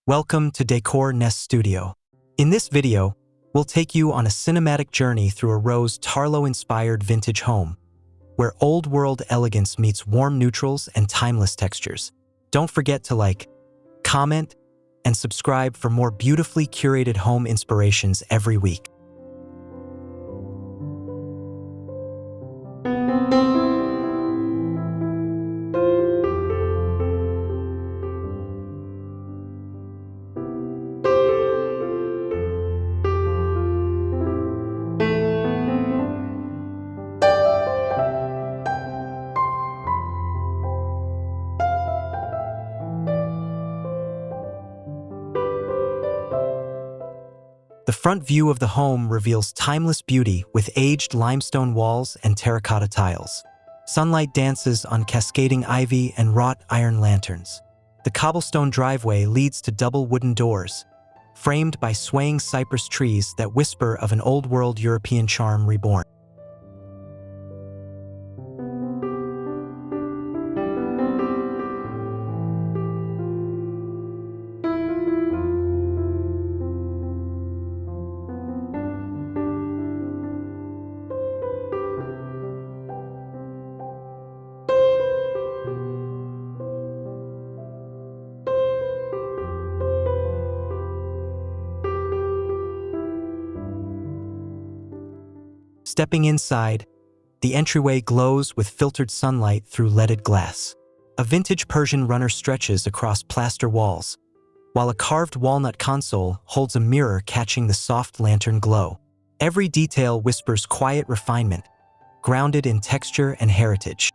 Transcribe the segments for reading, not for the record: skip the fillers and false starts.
Welcome to Decor Nest Studio. In this video, we'll take you on a cinematic journey through a Rose Tarlow-inspired vintage home, where old-world elegance meets warm neutrals and timeless textures. Don't forget to like, comment, and subscribe for more beautifully curated home inspirations every week. The front view of the home reveals timeless beauty with aged limestone walls and terracotta tiles. Sunlight dances on cascading ivy and wrought iron lanterns. The cobblestone driveway leads to double wooden doors, framed by swaying cypress trees that whisper of an old-world European charm reborn. Stepping inside, the entryway glows with filtered sunlight through leaded glass. A vintage Persian runner stretches across plaster walls, while a carved walnut console holds a mirror catching the soft lantern glow. Every detail whispers quiet refinement, grounded in texture and heritage.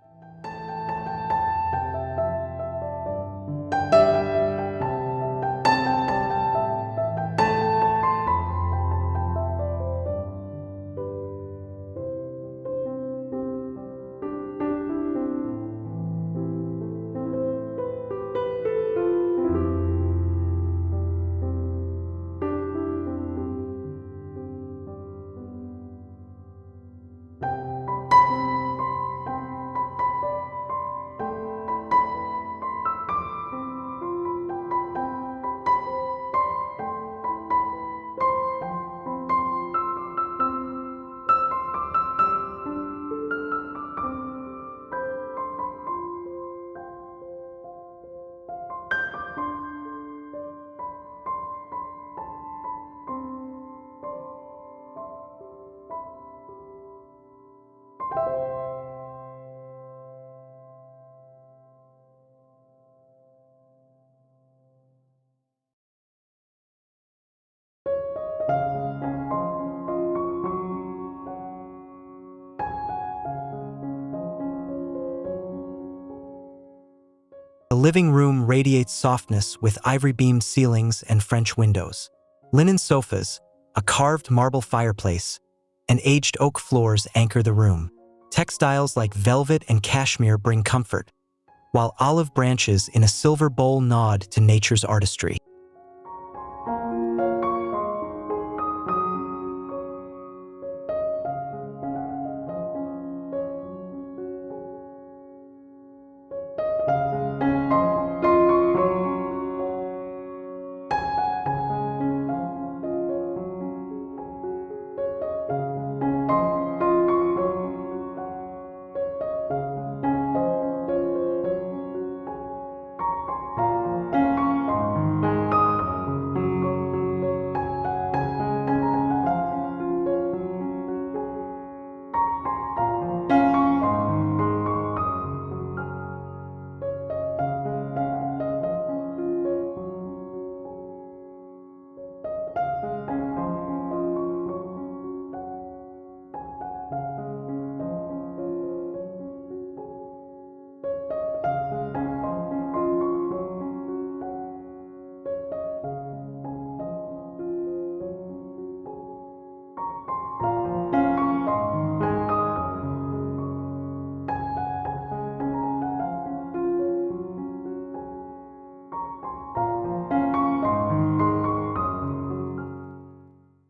The living room radiates softness with ivory-beamed ceilings and French windows. Linen sofas, a carved marble fireplace, and aged oak floors anchor the room. Textiles like velvet and cashmere bring comfort, while olive branches in a silver bowl nod to nature's artistry.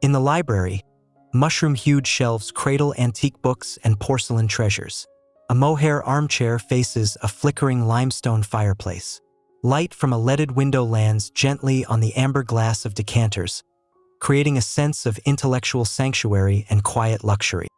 In the library, mushroom-hued shelves cradle antique books and porcelain treasures. A mohair armchair faces a flickering limestone fireplace. Light from a leaded window lands gently on the amber glass of decanters, creating a sense of intellectual sanctuary and quiet luxury.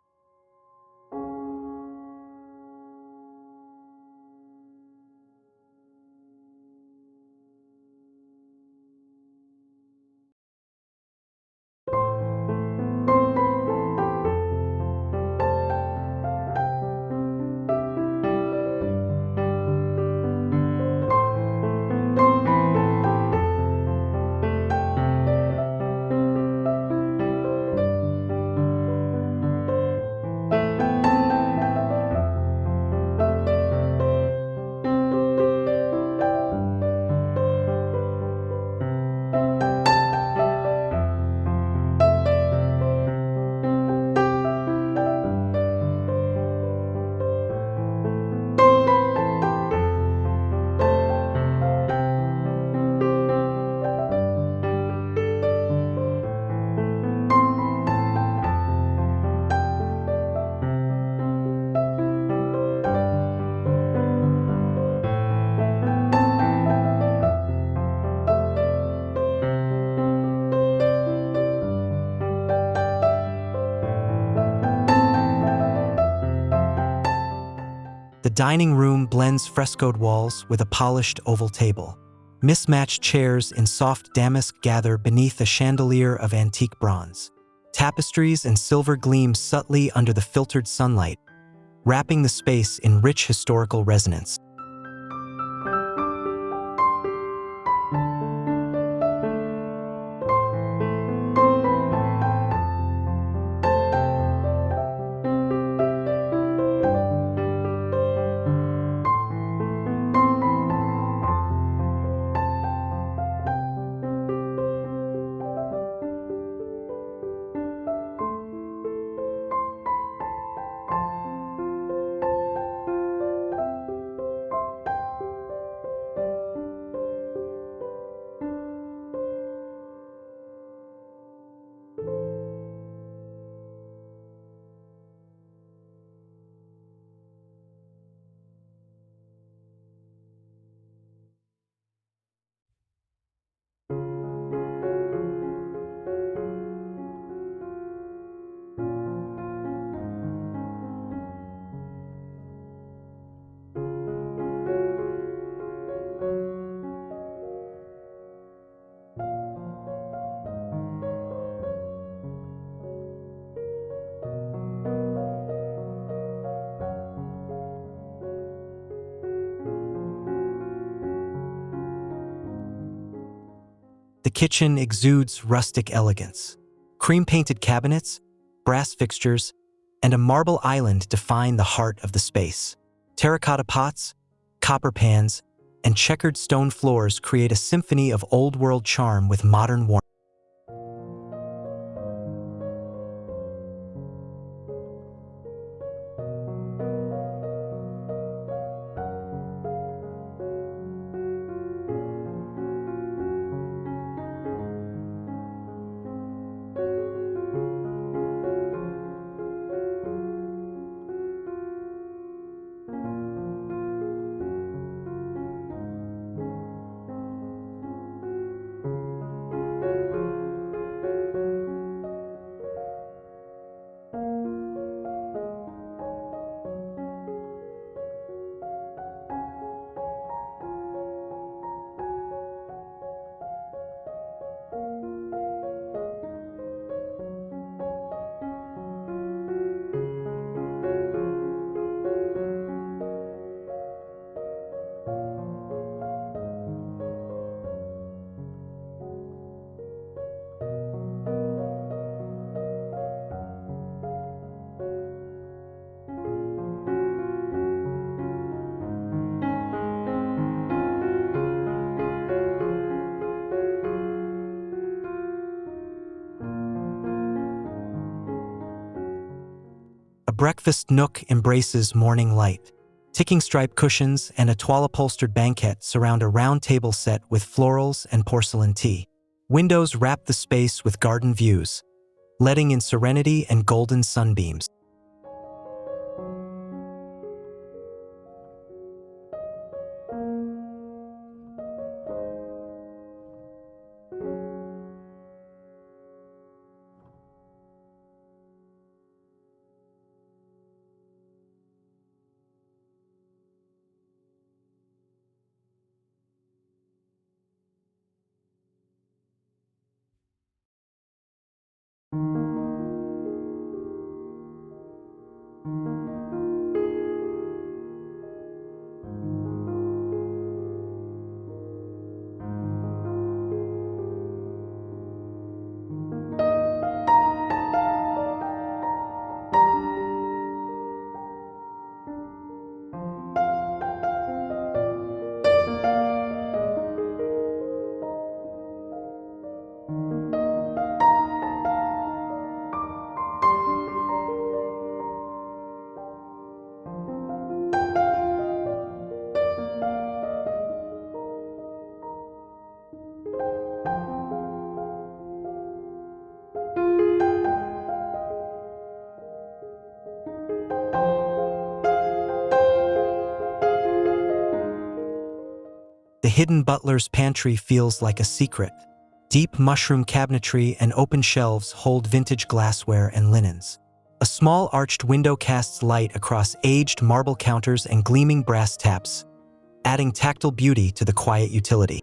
The dining room blends frescoed walls with a polished oval table. Mismatched chairs in soft damask gather beneath a chandelier of antique bronze. Tapestries and silver gleam subtly under the filtered sunlight, wrapping the space in rich historical resonance. The kitchen exudes rustic elegance. Cream-painted cabinets, brass fixtures, and a marble island define the heart of the space. Terracotta pots, copper pans, and checkered stone floors create a symphony of old-world charm with modern warmth. A breakfast nook embraces morning light. Ticking striped cushions and a toile-upholstered banquette surround a round table set with florals and porcelain tea. Windows wrap the space with garden views, letting in serenity and golden sunbeams. hidden butler's pantry feels like a secret. Deep mushroom cabinetry and open shelves hold vintage glassware and linens. A small arched window casts light across aged marble counters and gleaming brass taps, adding tactile beauty to the quiet utility.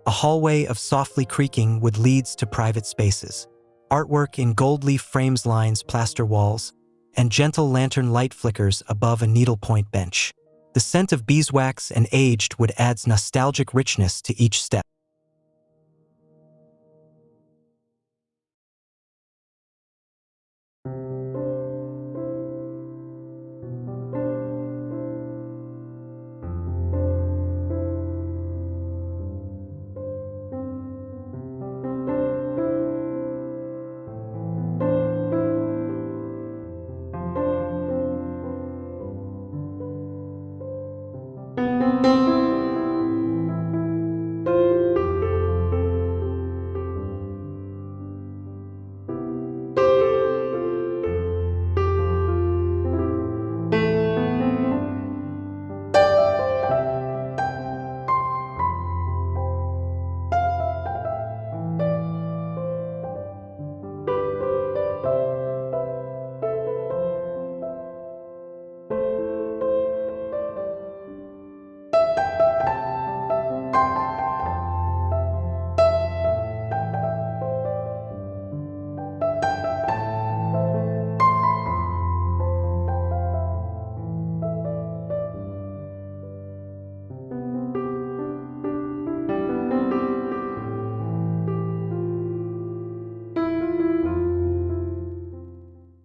A hallway of softly creaking wood leads to private spaces. Artwork in gold leaf frames lines plaster walls, and gentle lantern light flickers above a needlepoint bench. The scent of beeswax and aged wood adds nostalgic richness to each step.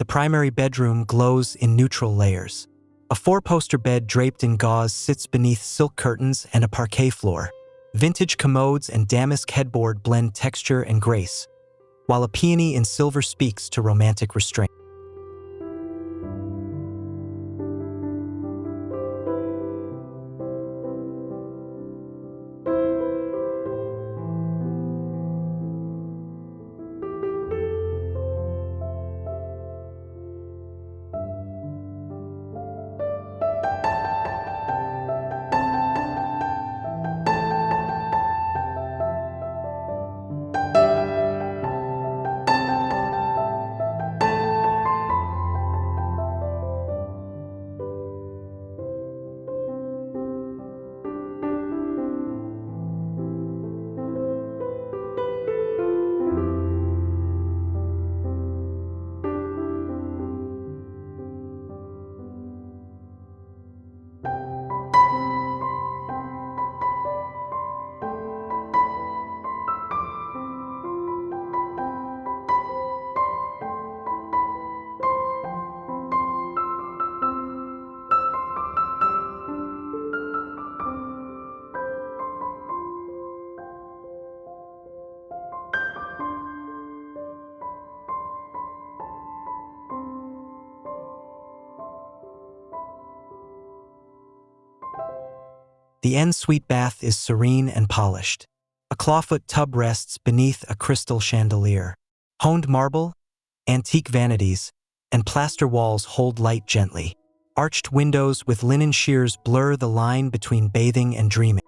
The primary bedroom glows in neutral layers. A four-poster bed draped in gauze sits beneath silk curtains and a parquet floor. Vintage commodes and damask headboard blend texture and grace, while a peony in silver speaks to romantic restraint. The ensuite bath is serene and polished. A clawfoot tub rests beneath a crystal chandelier. Honed marble, antique vanities, and plaster walls hold light gently. Arched windows with linen sheers blur the line between bathing and dreaming.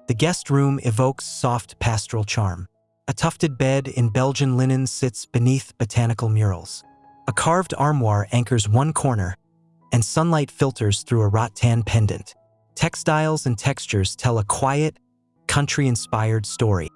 The guest room evokes soft pastoral charm. A tufted bed in Belgian linen sits beneath botanical murals. A carved armoire anchors one corner, and sunlight filters through a rattan pendant. Textiles and textures tell a quiet, country-inspired story.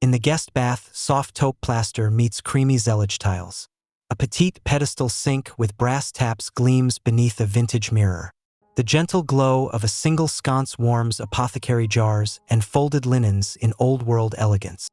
In the guest bath, soft taupe plaster meets creamy zellige tiles. A petite pedestal sink with brass taps gleams beneath a vintage mirror. The gentle glow of a single sconce warms apothecary jars and folded linens in old-world elegance.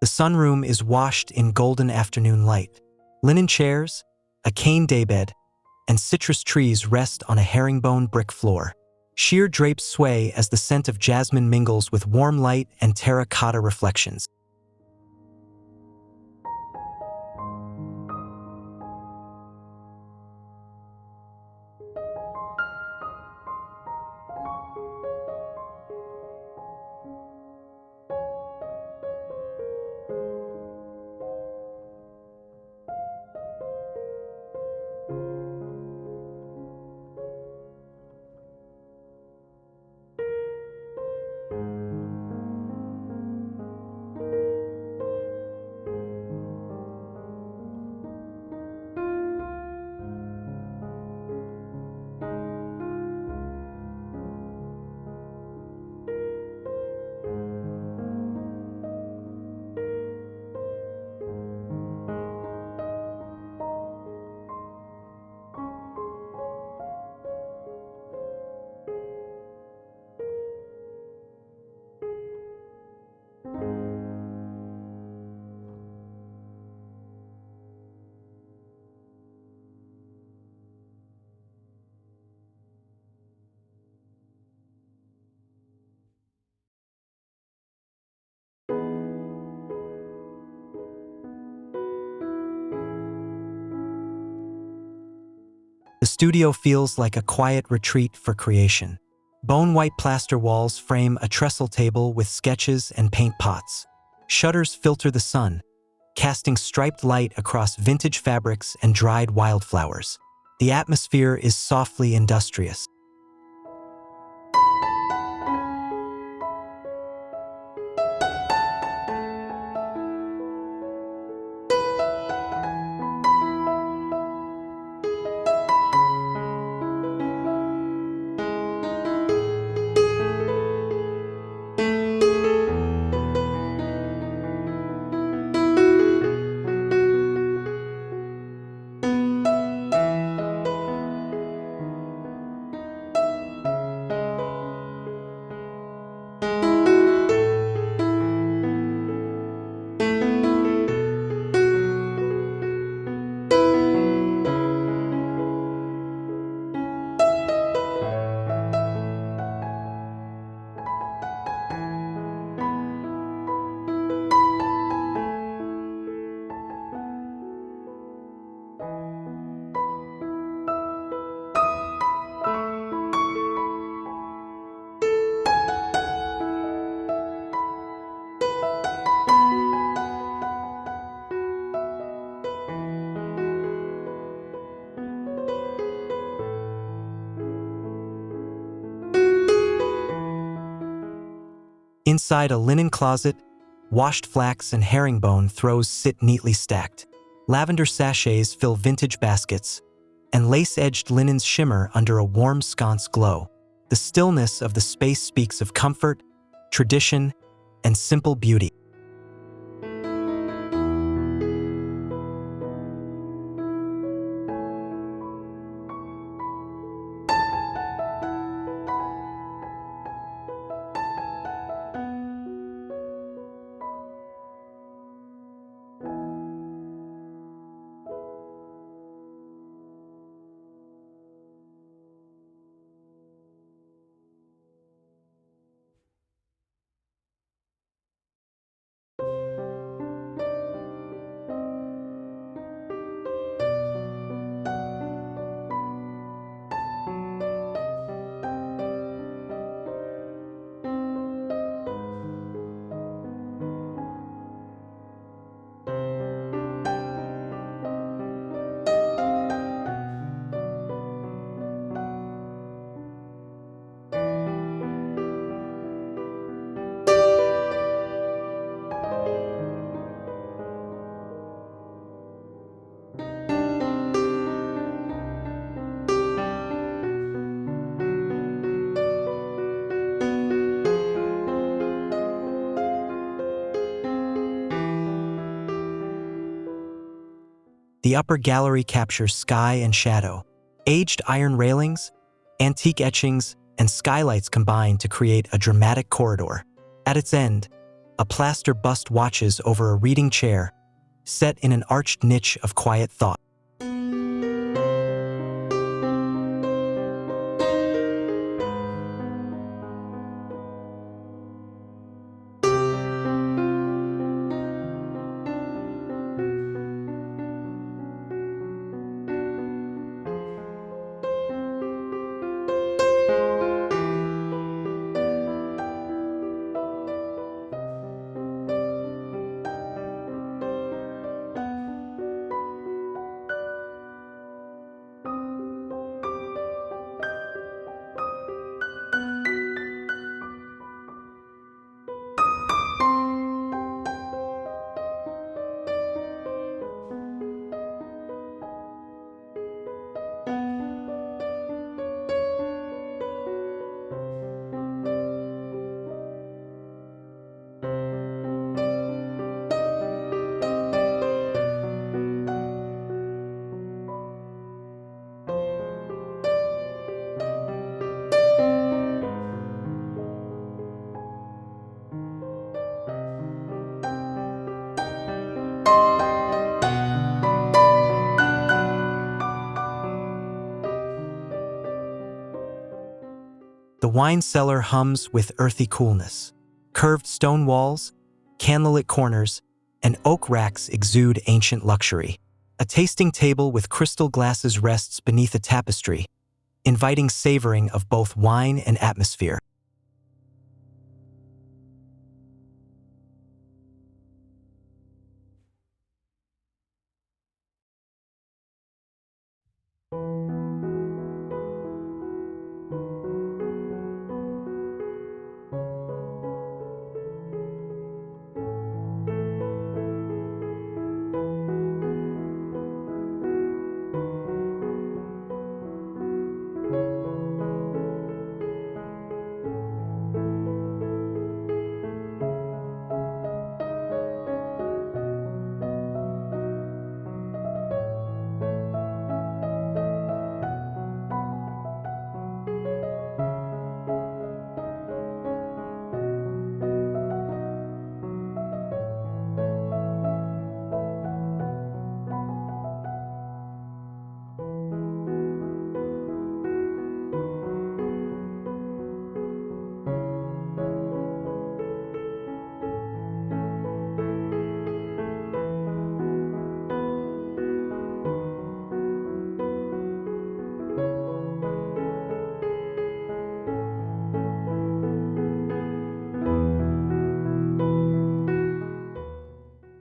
The sunroom is washed in golden afternoon light. Linen chairs, a cane daybed, and citrus trees rest on a herringbone brick floor. Sheer drapes sway as the scent of jasmine mingles with warm light and terracotta reflections. The studio feels like a quiet retreat for creation. Bone-white plaster walls frame a trestle table with sketches and paint pots. Shutters filter the sun, casting striped light across vintage fabrics and dried wildflowers. The atmosphere is softly industrious. Inside a linen closet, washed flax and herringbone throws sit neatly stacked. Lavender sachets fill vintage baskets, and lace-edged linens shimmer under a warm sconce glow. The stillness of the space speaks of comfort, tradition, and simple beauty. The upper gallery captures sky and shadow. Aged iron railings, antique etchings, and skylights combine to create a dramatic corridor. At its end, a plaster bust watches over a reading chair, set in an arched niche of quiet thought. The wine cellar hums with earthy coolness. Curved stone walls, candlelit corners, and oak racks exude ancient luxury. A tasting table with crystal glasses rests beneath a tapestry, inviting savoring of both wine and atmosphere.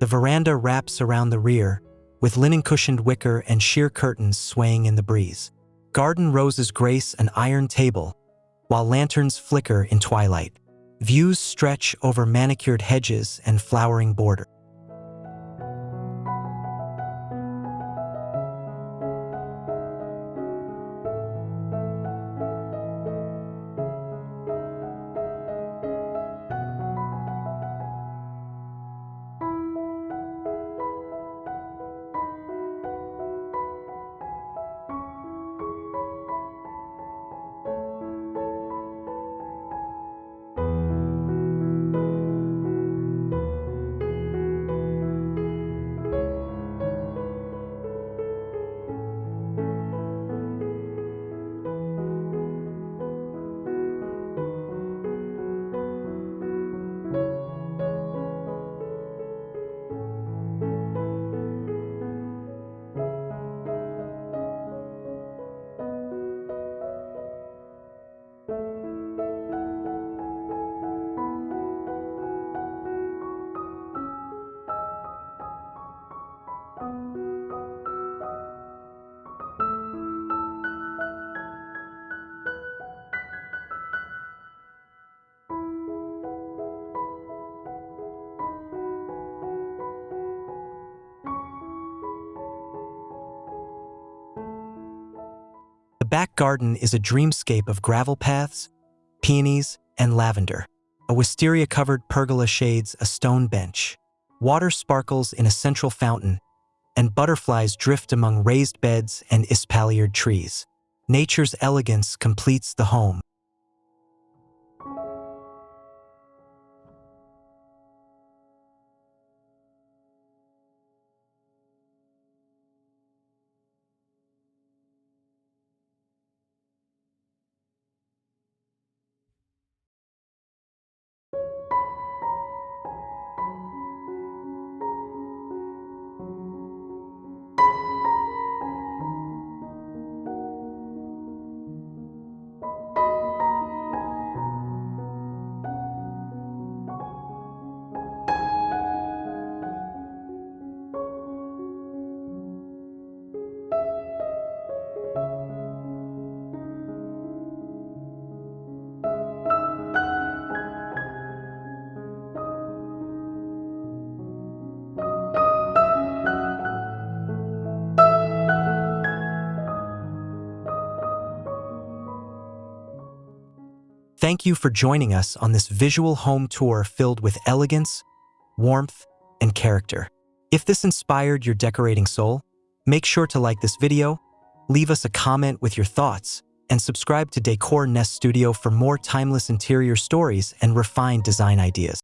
The veranda wraps around the rear, with linen-cushioned wicker and sheer curtains swaying in the breeze. Garden roses grace an iron table, while lanterns flicker in twilight. Views stretch over manicured hedges and flowering borders. The back garden is a dreamscape of gravel paths, peonies, and lavender. A wisteria-covered pergola shades a stone bench. Water sparkles in a central fountain, and butterflies drift among raised beds and espaliered trees. Nature's elegance completes the home. Thank you for joining us on this visual home tour filled with elegance, warmth, and character. If this inspired your decorating soul, make sure to like this video, leave us a comment with your thoughts, and subscribe to Decor Nest Studio for more timeless interior stories and refined design ideas.